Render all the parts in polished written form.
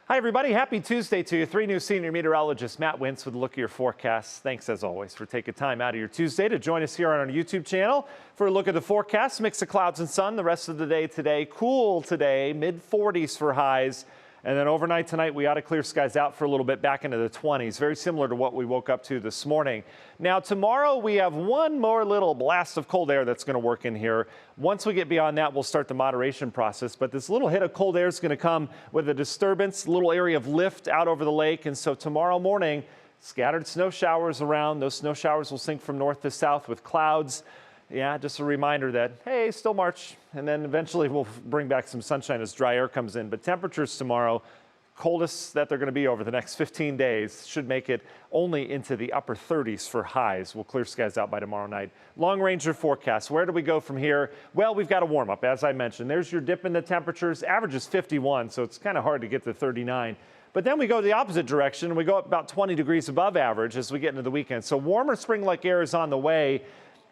Hi, everybody. Happy Tuesday to you. 3 News senior meteorologist Matt Wintz with a look at your forecasts. Thanks, as always, for taking time out of your Tuesday to join us here on our YouTube channel for a look at the forecast. Mix of clouds and sun the rest of the day today. Cool today, mid-40s for highs. And then overnight tonight, we ought to clear skies out for a little bit back into the 20s. Very similar to what we woke up to this morning. Now, tomorrow we have one more little blast of cold air that's going to work in here. Once we get beyond that, we'll start the moderation process. But this little hit of cold air is going to come with a disturbance, little area of lift out over the lake. And so tomorrow morning, scattered snow showers around. Those snow showers will sink from north to south with clouds. Yeah, just a reminder that, hey, still March, and then eventually we'll bring back some sunshine as dry air comes in. But temperatures tomorrow, coldest that they're going to be over the next 15 days, should make it only into the upper 30s for highs. We'll clear skies out by tomorrow night. Long ranger forecast. Where do we go from here? Well, we've got a warm up, as I mentioned. There's your dip in the temperatures. Average is 51, so it's kind of hard to get to 39. But then we go the opposite direction, and we go up about 20 degrees above average as we get into the weekend. So warmer spring-like air is on the way.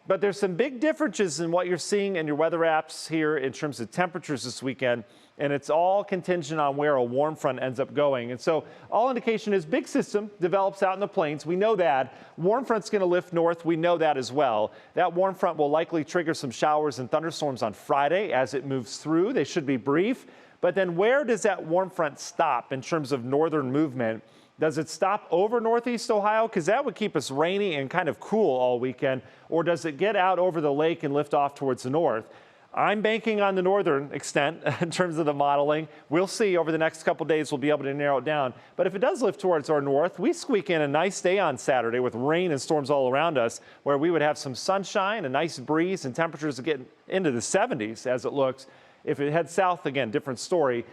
But there's some big differences in what you're seeing in your weather apps here in terms of temperatures this weekend. And it's all contingent on where a warm front ends up going. And so all indication is big system develops out in the plains. We know that. Warm front's going to lift north. We know that as well. That warm front will likely trigger some showers and thunderstorms on Friday as it moves through. They should be brief. But then where does that warm front stop in terms of northern movement? Does it stop over northeast Ohio? Because that would keep us rainy and kind of cool all weekend. Or does it get out over the lake and lift off towards the north? I'm banking on the northern extent in terms of the modeling. We'll see over the next couple days. We'll be able to narrow it down. But if it does lift towards our north, we squeak in a nice day on Saturday with rain and storms all around us, where we would have some sunshine, a nice breeze, and temperatures get into the 70s as it looks. If it heads south, again, different story.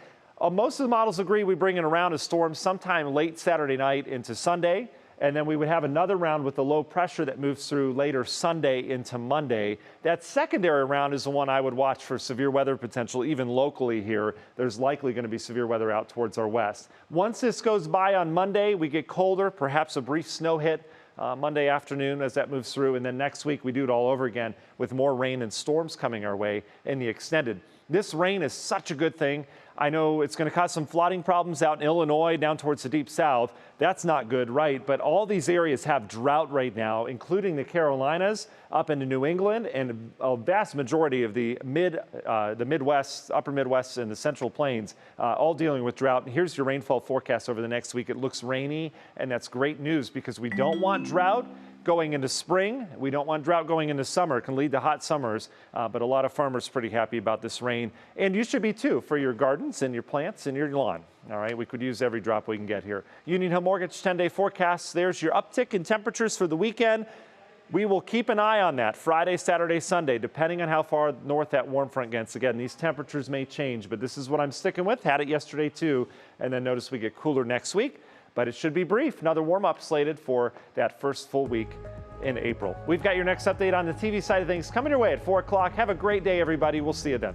Most of the models agree we bring in a round of storms sometime late Saturday night into Sunday, and then we would have another round with the low pressure that moves through later Sunday into Monday. That secondary round is the one I would watch for severe weather potential, even locally here. There's likely going to be severe weather out towards our west. Once this goes by on Monday, we get colder, perhaps a brief snow hit Monday afternoon as that moves through, and then next week we do it all over again with more rain and storms coming our way in the extended. This rain is such a good thing. I know it's going to cause some flooding problems out in Illinois, down towards the deep south. That's not good, right? But all these areas have drought right now, including the Carolinas, up into New England, and a vast majority of the Midwest, upper Midwest, and the Central Plains, all dealing with drought. And here's your rainfall forecast over the next week. It looks rainy, and that's great news because we don't want drought going into spring. We don't want drought going into summer. It can lead to hot summers, but a lot of farmers are pretty happy about this rain. And you should be too, for your gardens and your plants and your lawn. All right, we could use every drop we can get here. Union Hill Mortgage 10-day forecast. There's your uptick in temperatures for the weekend. We will keep an eye on that Friday, Saturday, Sunday, depending on how far north that warm front gets. Again, these temperatures may change, but this is what I'm sticking with. Had it yesterday too, and then notice we get cooler next week. But it should be brief. Another warm-up slated for that first full week in April. We've got your next update on the TV side of things coming your way at 4 o'clock. Have a great day, everybody. We'll see you then.